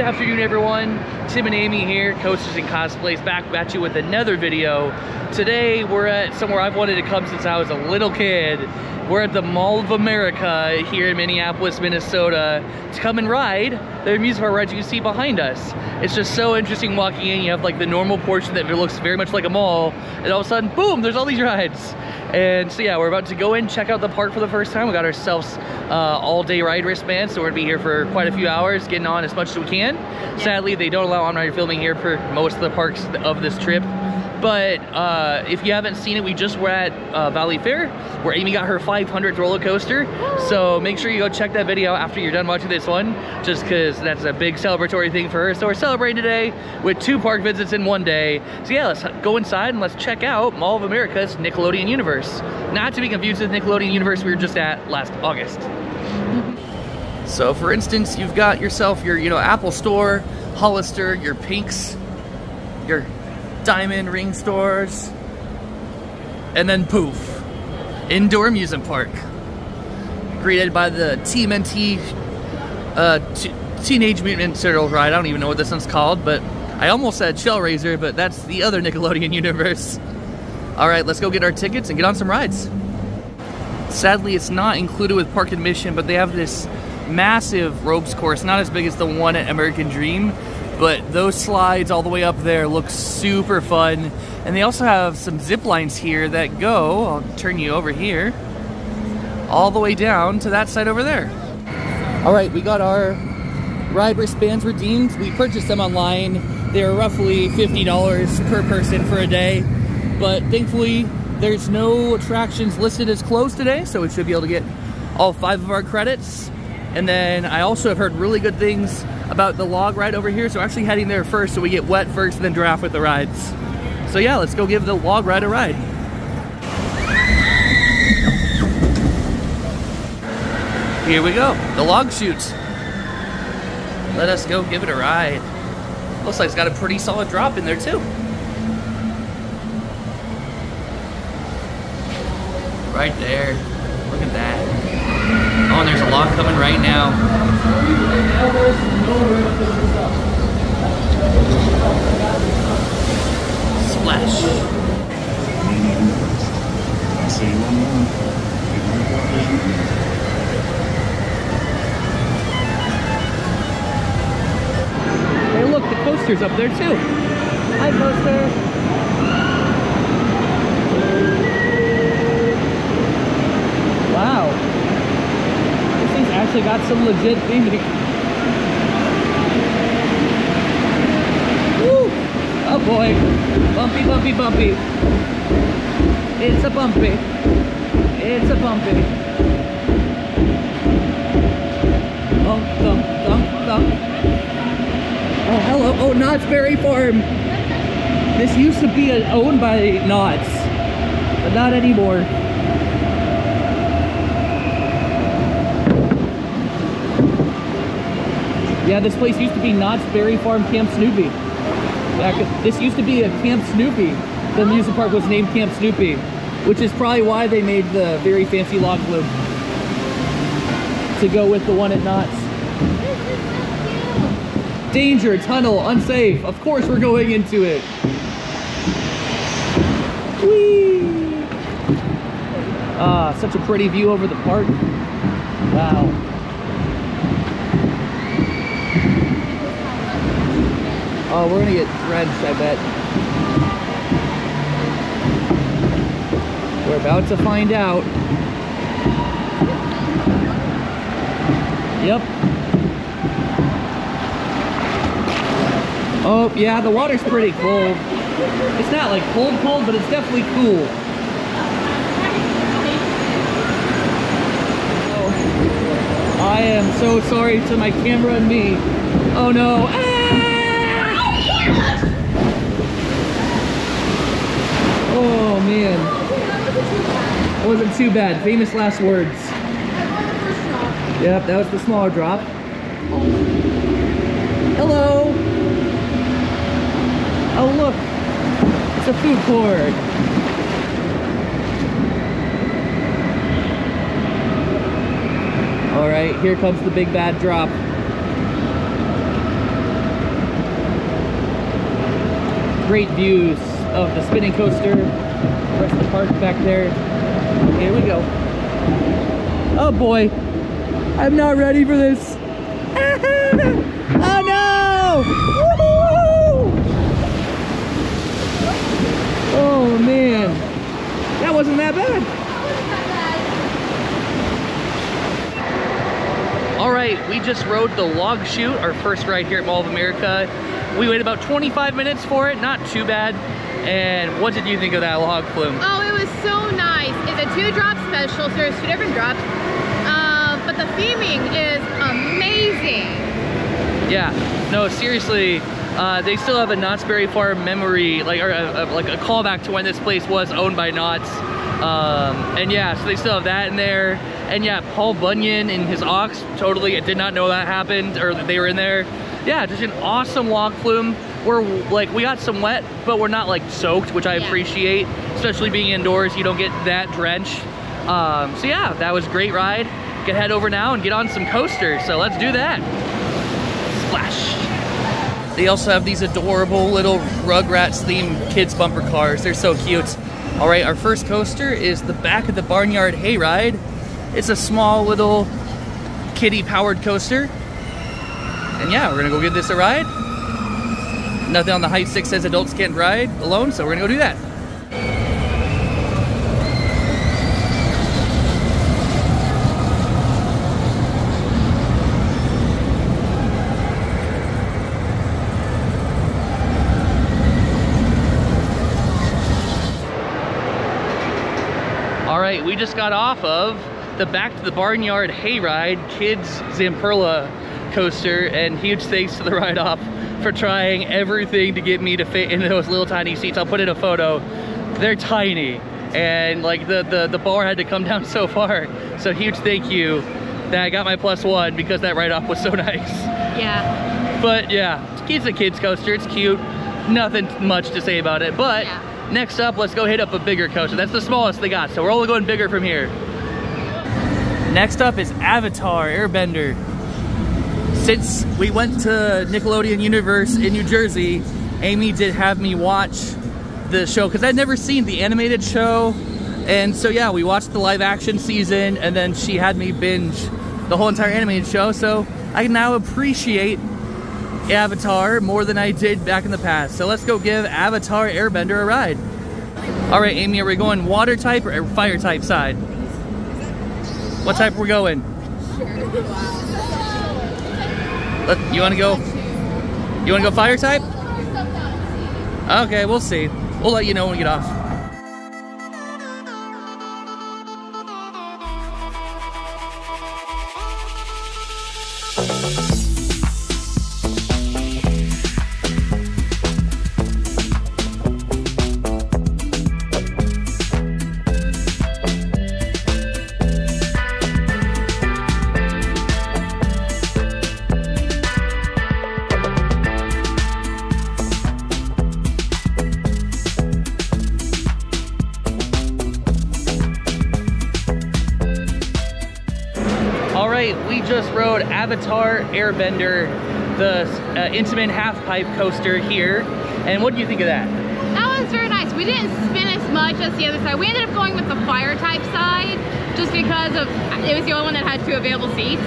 afternoon, everyone. Tim and Amy here, Coasters and Cosplays, back at you with another video. Today we're at somewhere I've wanted to come since I was a little kid. We're at the Mall of America here in Minneapolis, Minnesota to come and ride the amusement park rides you see behind us. It's just so interesting walking in. You have like the normal portion that looks very much like a mall, and all of a sudden, boom, there's all these rides. And so yeah, we're about to go in, check out the park for the first time. We got ourselves all-day ride wristbands, so we're gonna be here for quite a few hours, getting on as much as we can. Sadly, they don't allow on-ride filming here for most of the parks of this trip. But if you haven't seen it, we just were at Valley Fair, where Amy got her 500th roller coaster. So make sure you go check that video after you're done watching this one, just because that's a big celebratory thing for her. So we're celebrating today with 2 park visits in one day. So yeah, let's go inside and let's check out Mall of America's Nickelodeon Universe. Not to be confused with Nickelodeon Universe we were just at last August. So for instance, you've got yourself your, Apple Store, Hollister, your Pinks, your diamond ring stores, and then poof, indoor amusement park, greeted by the TMNT Teenage Mutant Ninja Turtles ride. I don't even know what this one's called, but I almost said Shellraiser, but that's the other Nickelodeon universe. All right, let's go get our tickets and get on some rides. Sadly, it's not included with park admission, but they have this massive ropes course, not as big as the one at American Dream, but those slides all the way up there look super fun. And they also have some zip lines here that go, I'll turn you over here, all the way down to that side over there. All right, we got our ride wristbands redeemed. We purchased them online. They're roughly $50 per person for a day. But thankfully, there's no attractions listed as closed today, so we should be able to get all 5 of our credits. And then I also have heard really good things about the log ride over here, so we're actually heading there first so we get wet first and then draft with the rides. So yeah, let's go give the log ride a ride. Here we go, the log chute. Let us go give it a ride. Looks like it's got a pretty solid drop in there too. Right there, look at that. Oh, and there's a log coming right now. Splash. Hey look, the coaster's up there too. Hi coaster. Wow. This thing's actually got some legit theming. Oh boy, bumpy, bumpy, bumpy. It's a bumpy. It's a bumpy. Thump, thump, thump, thump. Oh, hello. Oh, Knott's Berry Farm. This used to be owned by Knott's, but not anymore. Yeah, this place used to be Knott's Berry Farm Camp Snoopy. This used to be a Camp Snoopy. The amusement park was named Camp Snoopy, which is probably why they made the very fancy log flume to go with the one at Knott's. Danger, tunnel, unsafe. Of course we're going into it. Whee! Ah, such a pretty view over the park. Wow. Oh, we're gonna get drenched, I bet. We're about to find out. Yep. Oh, yeah, the water's pretty cold. It's not like cold, but it's definitely cool. Oh, I am so sorry to my camera and me. Oh no. Ah! Oh man, it wasn't too bad. Famous last words. Yep, that was the smaller drop. Hello. Oh look, it's a food court. All right, here comes the big bad drop. great views of the spinning coaster, the rest of the park back there. Here we go. Oh boy, I'm not ready for this. Oh no! Woohoo! Oh man, that wasn't that bad. All right, we just rode the log chute, our first ride here at Mall of America. We waited about 25 minutes for it, not too bad. And what did you think of that log flume? Oh, it was so nice. It's a 2-drop special, so there's 2 different drops. But the theming is amazing. Yeah, no, seriously, they still have a Knott's Berry Farm memory, like a callback to when this place was owned by Knott's. And yeah, so they still have that in there. And yeah, Paul Bunyan and his ox, totally, I did not know that happened, or that they were in there. Yeah, just an awesome log flume. We're like, we got some wet, but we're not like soaked, which I appreciate, especially being indoors, you don't get that drench. So yeah, that was a great ride. Can head over now and get on some coasters, so let's do that. Splash. They also have these adorable little Rugrats themed kids bumper cars. They're so cute. All right, our first coaster is the Back of the Barnyard Hayride. It's a small little kiddie powered coaster. And yeah, we're gonna go give this a ride. Nothing on the height stick says adults can't ride alone, so we're gonna go do that. All right, we just got off of the Back to the Barnyard Hayride Kids Zamperla coaster, and huge thanks to the ride op for trying everything to get me to fit into those little tiny seats. I'll put in a photo. They're tiny, and like the bar had to come down so far. So huge thank you that I got my +1 because that ride op was so nice. Yeah. But yeah, it's a kids coaster. It's cute. Nothing much to say about it. But next up, let's go hit up a bigger coaster. That's the smallest they got, so we're only going bigger from here. Next up is Avatar Airbender. Since we went to Nickelodeon Universe in New Jersey, Amy did have me watch the show because I'd never seen the animated show. And so yeah, we watched the live action season, and then she had me binge the whole entire animated show. So I can now appreciate Avatar more than I did back in the past. So let's go give Avatar Airbender a ride. All right, Amy, are we going water type or fire type side? What type are we going? You want to go? You want to go fire type? Okay, we'll see. We'll let you know when we get off. We just rode Avatar Airbender, the Intamin half pipe coaster here. And what do you think of that? That was very nice. We didn't spin as much as the other side. We ended up going with the fire type side just because of it was the only one that had 2 available seats.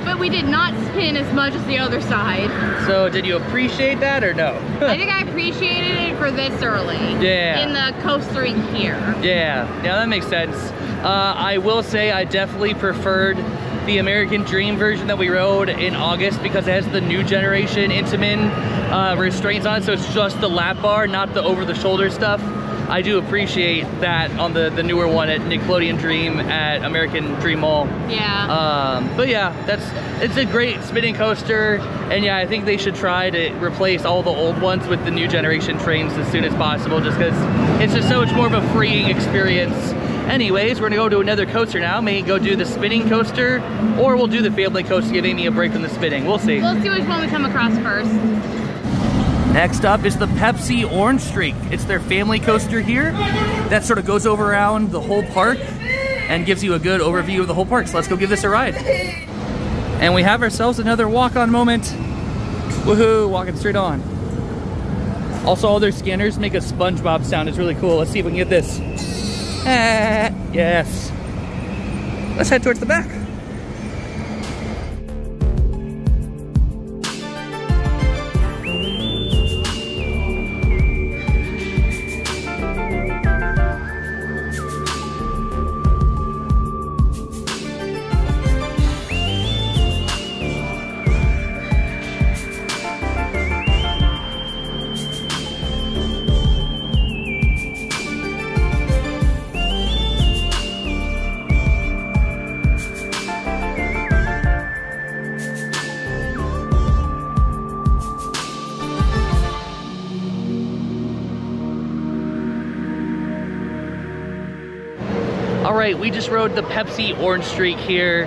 But we did not spin as much as the other side. So did you appreciate that or no? I think I appreciated it for this early. Yeah. In the coastering here. Yeah, that makes sense. I will say I definitely preferred the American Dream version that we rode in August because it has the new generation Intamin restraints on it, so it's just the lap bar, not the over-the-shoulder stuff. I do appreciate that on the newer one at Nickelodeon Dream at American Dream Mall. Yeah. But yeah, it's a great spinning coaster, and yeah, I think they should try to replace all the old ones with the new generation trains as soon as possible, just because it's just so much more of a freeing experience. Anyways, we're gonna go to another coaster now. Maybe go do the spinning coaster, or we'll do the family coaster to give Amy a break from the spinning. We'll see. We'll see which one we come across first. Next up is the Pepsi Orange Streak. It's their family coaster here that sort of goes over around the whole park and gives you a good overview of the whole park. So let's go give this a ride. And we have ourselves another walk-on moment. Woohoo, walking straight on. Also, all their scanners make a SpongeBob sound. It's really cool. Let's see if we can get this. Yes. Let's head towards the back. All right, we just rode the Pepsi Orange Streak here.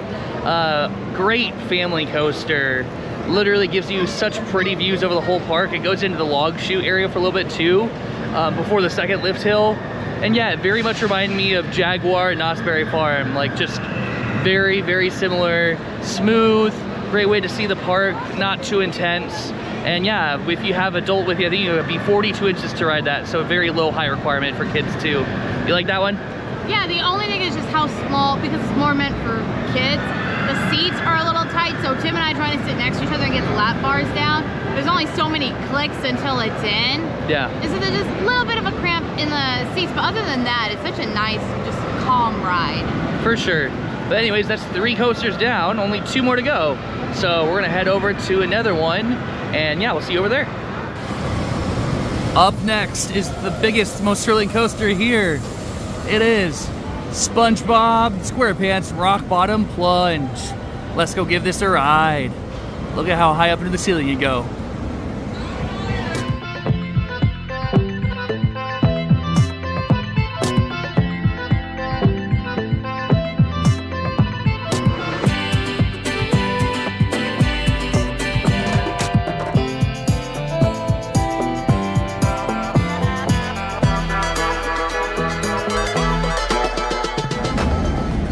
Great family coaster. Literally gives you such pretty views over the whole park. It goes into the log chute area for a little bit too, before the second lift hill. And yeah, it very much reminded me of Jaguar at Knott's Berry Farm. Like just very, very similar, smooth, great way to see the park, not too intense. And yeah, if you have adult with you, I think it would be 42 inches to ride that. So a very low height requirement for kids too. You like that one? Yeah, the only thing is just how small, because it's more meant for kids. The seats are a little tight, so Tim and I trying to sit next to each other and get the lap bars down. There's only so many clicks until it's in. Yeah. And so there's just a little bit of a cramp in the seats, but other than that, it's such a nice, just calm ride. For sure. But anyways, that's 3 coasters down, only 2 more to go. So we're gonna head over to another one, and yeah, we'll see you over there. Up next is the biggest, most thrilling coaster here. It is SpongeBob SquarePants Rock Bottom Plunge. Let's go give this a ride. Look at how high up into the ceiling you go.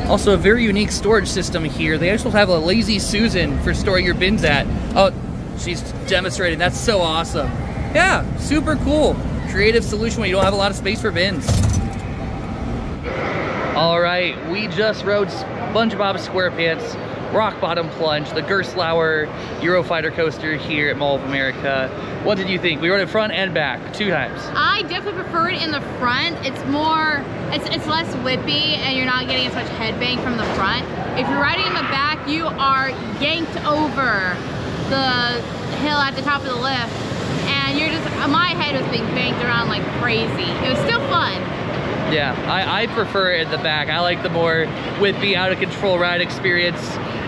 Also, a very unique storage system here. They actually have a Lazy Susan for storing your bins at. Oh, she's demonstrating. That's so awesome. Yeah, super cool. Creative solution when you don't have a lot of space for bins. All right, we just rode SpongeBob SquarePants Rock Bottom Plunge, the Gerstlauer Eurofighter coaster here at Mall of America. What did you think? We rode it front and back 2 times. I definitely prefer it in the front. It's more, it's less whippy and you're not getting as much headbang from the front. If you're riding in the back, you are yanked over the hill at the top of the lift and you're just, my head was being banked around like crazy. It was still fun. Yeah, I prefer it in the back. I like the more whippy, out of control ride experience.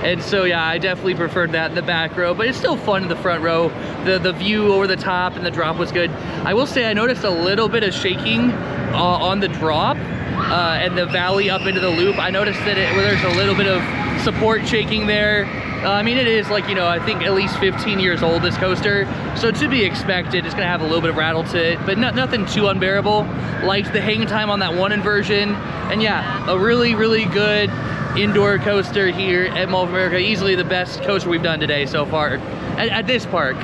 And so yeah, I definitely preferred that in the back row, but it's still fun in the front row. The view over the top and the drop was good. I will say I noticed a little bit of shaking on the drop and the valley up into the loop. I noticed that there's a little bit of support shaking there. I mean, it is like, you know, I think at least 15 years old, this coaster. So to be expected, it's gonna have a little bit of rattle to it, but nothing too unbearable. Liked the hang time on that one inversion. And yeah, a really, really good indoor coaster here at Mall of America. Easily the best coaster we've done today so far at this park.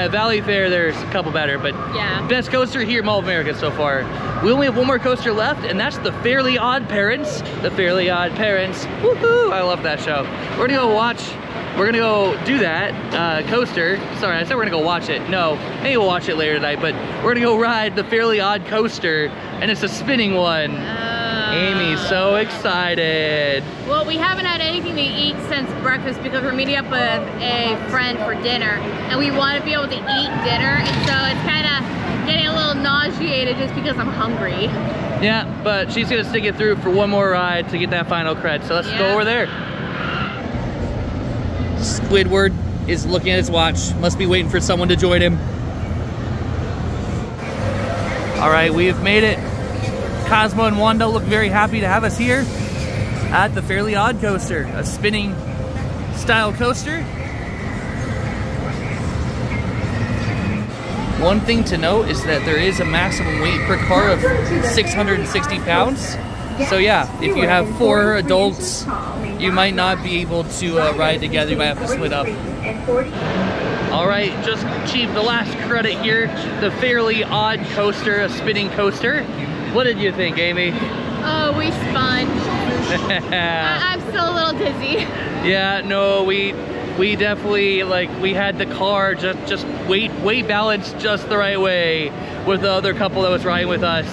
Valley Fair, there's a couple better, but yeah, best coaster here at Mall of America so far. We only have one more coaster left, and that's the Fairly Odd Parents. The Fairly Odd Parents. Woohoo! I love that show. We're gonna go watch. We're gonna go do that coaster. Sorry, I said we're gonna go watch it. No, maybe we'll watch it later tonight, but we're gonna go ride the Fairly Odd Coaster, and it's a spinning one. Amy's so excited. Well, we haven't had anything to eat since breakfast because we're meeting up with a friend for dinner, and we want to be able to eat dinner, and so it's kind of getting a little nauseated just because I'm hungry. Yeah, but she's gonna stick it through for one more ride to get that final cred, so let's go over there. Squidward is looking at his watch. Must be waiting for someone to join him. All right, we have made it. Cosmo and Wanda look very happy to have us here at the Fairly Odd Coaster, a spinning style coaster. One thing to note is that there is a maximum weight per car of 660 pounds. So yeah, if you have 4 adults, you might not be able to ride together. You might have to split up. All right, just Chief, the last credit here, the Fairly Odd Coaster, a spinning coaster. What did you think, Amy? Oh, we spun. I'm still a little dizzy. Yeah, no, we definitely, like, we had the car just weight balanced just the right way with the other couple that was riding with us.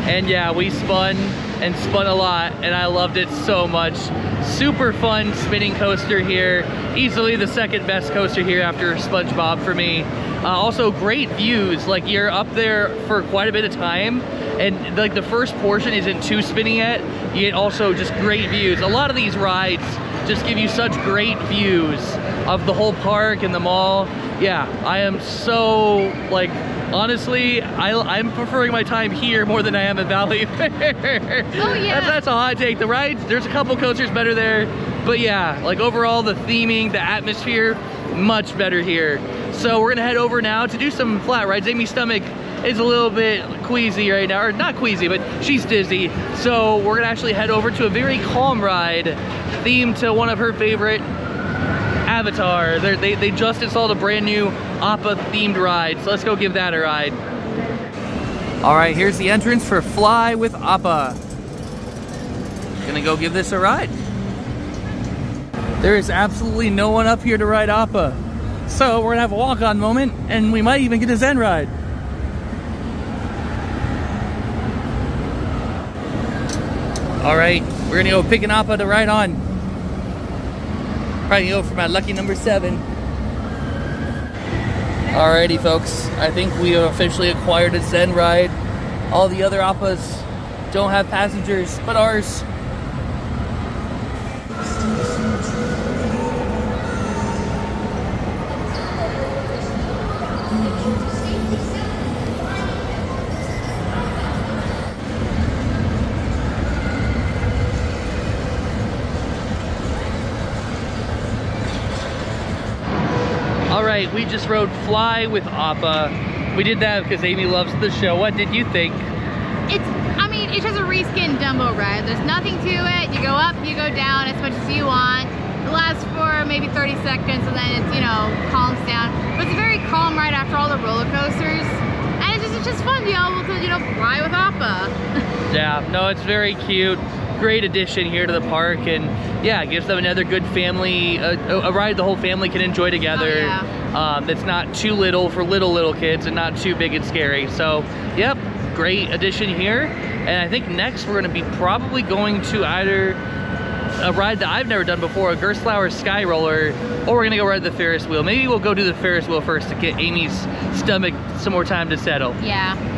And yeah, we spun and spun a lot, and I loved it so much. Super fun spinning coaster here. Easily the second best coaster here after SpongeBob for me. Also great views, like you're up there for quite a bit of time, and like the first portion isn't too spinny yet. You get also just great views. A lot of these rides just give you such great views of the whole park and the mall. Yeah, I am so, like, honestly, I'm preferring my time here more than I am at Valley Fair. Oh yeah. That's a hot take. The rides, there's a couple coasters better there, but yeah, like overall the theming, the atmosphere, much better here. So we're gonna head over now to do some flat rides. Amy's stomach is a little bit queasy right now, or not queasy, but she's dizzy. So we're gonna actually head over to a very calm ride themed to one of her favorite, Avatar. They just installed a brand new Appa themed ride, so let's go give that a ride. All right, here's the entrance for Fly with Appa. Gonna go give this a ride. There is absolutely no one up here to ride Appa, so we're gonna have a walk-on moment, and we might even get a Zen ride. All right, we're gonna go pick an Appa to ride on. Probably go for my lucky number 7. Alrighty, folks. I think we have officially acquired a Zen ride. All the other Appas don't have passengers, but ours. Alright, we just rode Fly with Appa. We did that because Amy loves the show. What did you think? It's just a reskin Dumbo ride. There's nothing to it. You go up, you go down as much as you want. It lasts for maybe 30 seconds and then it's, calms down. But it's a very calm ride after all the roller coasters. And it's just fun to be able to, fly with Appa. Yeah, no, it's very cute. Great addition here to the park, and yeah, it gives them another good family, a ride the whole family can enjoy together. Oh, yeah. That's not too little for little kids and not too big and scary. So, yep, great addition here. And I think next we're going to be probably going to either a ride that I've never done before, a Gerstlauer Sky Roller, or we're going to go ride the Ferris wheel. Maybe we'll go do the Ferris wheel first to get Amy's stomach some more time to settle. Yeah.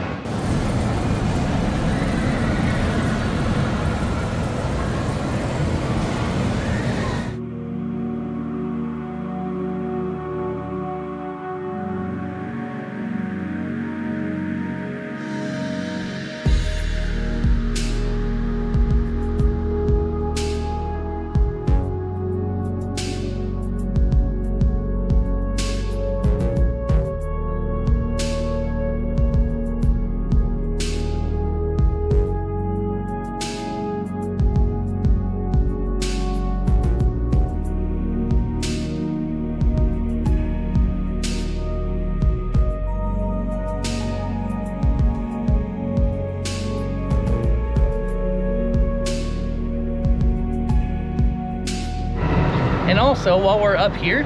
And also, while we're up here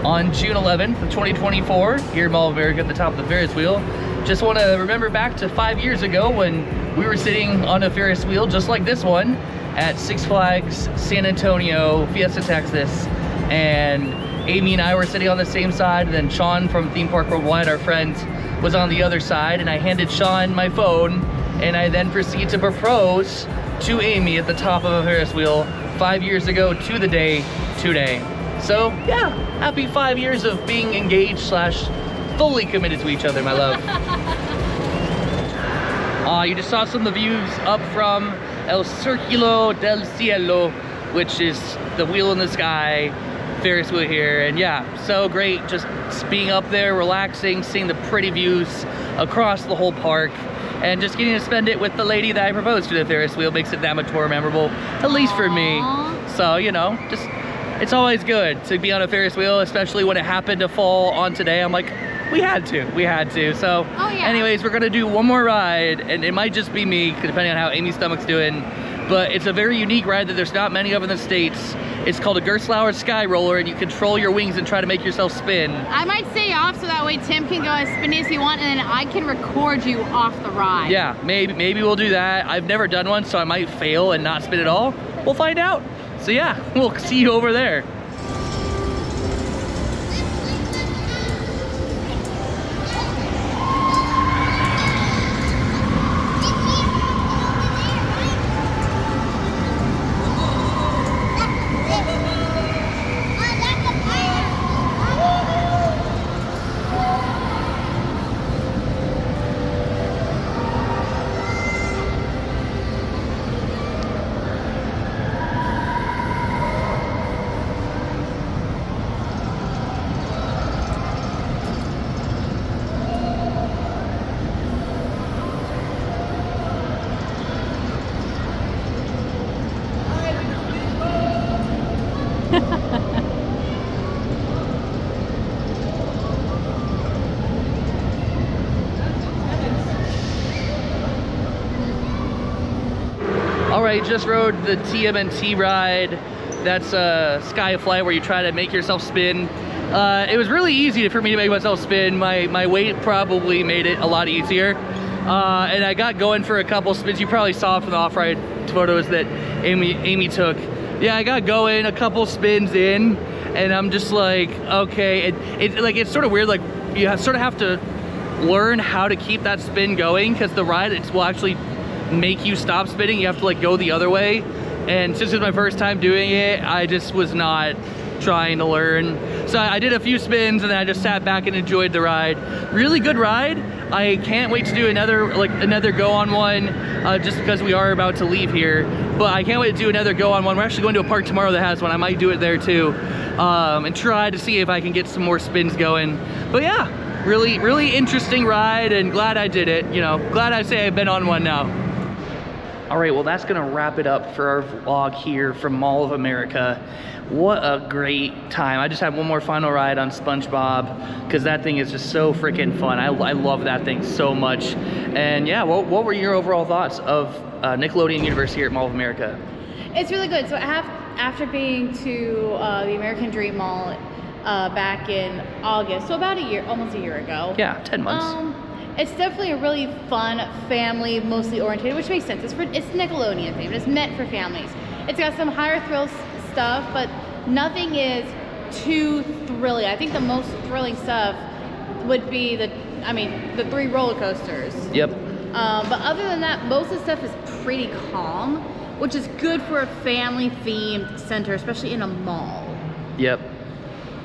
on June 11th of 2024, here at Mall of America at the top of the Ferris wheel, just want to remember back to 5 years ago when we were sitting on a Ferris wheel just like this one at Six Flags San Antonio, Fiesta, Texas. And Amy and I were sitting on the same side, and then Sean from Theme Park Worldwide, our friend, was on the other side, and I handed Sean my phone, and I then proceeded to propose to Amy at the top of a Ferris wheel 5 years ago to the day today. So yeah, happy 5 years of being engaged / fully committed to each other, my love. You just saw some of the views up from El Círculo del Cielo, which is the wheel in the sky Ferris wheel here. And yeah, so great just being up there, relaxing, seeing the pretty views across the whole park, and just getting to spend it with the lady that I proposed to the Ferris wheel makes it that much more memorable, at least for me. So, just it's always good to be on a Ferris wheel, especially when it happened to fall on today. I'm like, we had to. So Oh, yeah. anyways, we're gonna do one more ride, and it might just be me, depending on how Amy's stomach's doing. But it's a very unique ride that there's not many of in the States. It's called a Gerstlauer Sky Roller, and you control your wings and try to make yourself spin. I might stay off so that way Tim can go as spinny as he wants, and then I can record you off the ride. Yeah, maybe we'll do that. I've never done one, so I might fail and not spin at all. We'll find out. So yeah, we'll see you over there. All right, just rode the TMNT ride. That's Sky Flight, where you try to make yourself spin. It was really easy for me to make myself spin. My weight probably made it a lot easier. And I got going for a couple spins. You probably saw from the off-ride photos that Amy took. Yeah, I got going, a couple spins in, and I'm just like, okay. It's sort of weird. Like, you sort of have to learn how to keep that spin going, because the ride will actually make you stop spinning. You have to like go the other way. And since it's my first time doing it, I just was not trying to learn. So I did a few spins, and then I just sat back and enjoyed the ride. Really good ride. I can't wait to do another go on one, just because we are about to leave here. But I can't wait to do another go on one. We're actually going to a park tomorrow that has one. I might do it there too, and try to see if I can get some more spins going. But yeah, really interesting ride, and glad I did it. You know, glad I say I've been on one now. All right, well, that's gonna wrap it up for our vlog here from Mall of America. What a great time. I just had one more final ride on SpongeBob, because that thing is just so freaking fun. I love that thing so much. And yeah, what were your overall thoughts of Nickelodeon Universe here at Mall of America? It's really good. So after being to the American Dream Mall back in August, so about almost a year ago. Yeah, 10 months. It's definitely a really fun, family, mostly oriented, which makes sense. It's Nickelodeon themed. It's meant for families. It's got some higher thrill stuff, but nothing is too thrilling. I think the most thrilling stuff would be the 3 roller coasters. Yep. But other than that, most of the stuff is pretty calm, which is good for a family-themed center, especially in a mall. Yep.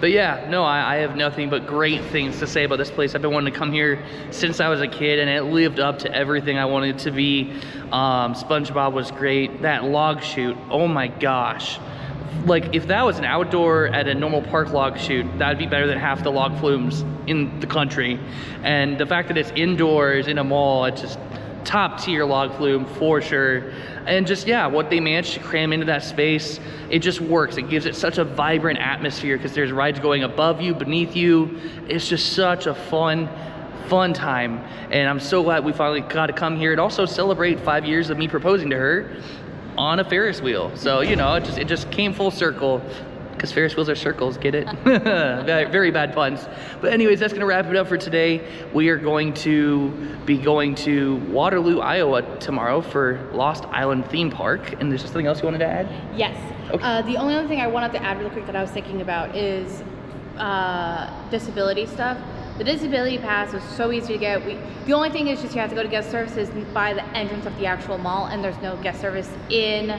But yeah, no, I have nothing but great things to say about this place. I've been wanting to come here since I was a kid, and it lived up to everything I wanted it to be. SpongeBob was great. That log chute, oh my gosh. Like, if that was an outdoor at a normal park log chute, that'd be better than half the log flumes in the country. And the fact that it's indoors in a mall, it's just top tier log flume for sure. And just, yeah, what they managed to cram into that space, it just works. It gives it such a vibrant atmosphere, because there's rides going above you, beneath you. It's just such a fun time. And I'm so glad we finally got to come here and also celebrate 5 years of me proposing to her on a Ferris wheel. So, you know, it just came full circle, because Ferris wheels are circles, get it? Very bad puns. But anyways, that's gonna wrap it up for today. We are going to be going to Waterloo, Iowa tomorrow for Lost Island theme park. And there's something else you wanted to add? Yes. Okay. The only other thing I wanted to add real quick that I was thinking about is disability stuff. The disability pass was so easy to get. The only thing is just you have to go to guest services by the entrance of the actual mall, and there's no guest service in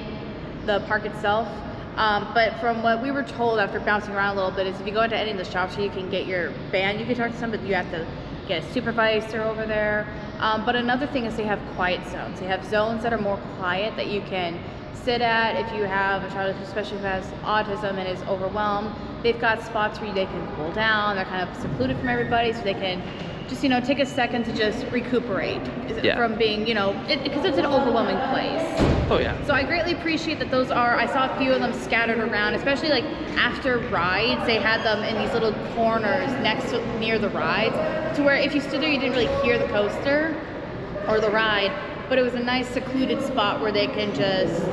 the park itself. But from what we were told after bouncing around a little bit is if you go into any of the shops here, you can get your band, you can talk to somebody, you have to get a supervisor over there. But another thing is they have quiet zones. They have zones that are more quiet that you can sit at if you have a child, especially who has autism and is overwhelmed. They've got spots where they can cool down. They're kind of secluded from everybody, so they can just, you know, take a second to just recuperate Yeah. from being, you know, because it's an overwhelming place. Oh yeah. So I greatly appreciate that those are, I saw a few of them scattered around, especially like after rides, they had them in these little corners near the rides, to where if you stood there, you didn't really hear the coaster or the ride, but it was a nice secluded spot where they can just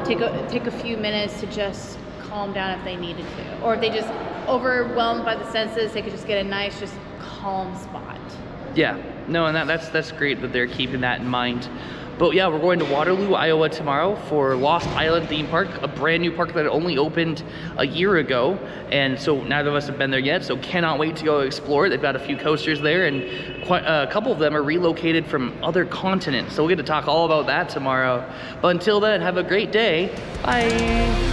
take a few minutes to just calm down if they needed to, or if they just overwhelmed by the senses, they could just get a nice, just calm spot. Yeah, no, and that's great that they're keeping that in mind. But yeah, we're going to Waterloo, Iowa tomorrow for Lost Island Theme Park, a brand new park that only opened a year ago. And so neither of us have been there yet, so cannot wait to go explore it. They've got a few coasters there, and quite a couple of them are relocated from other continents. So we'll get to talk all about that tomorrow. But until then, have a great day. Bye.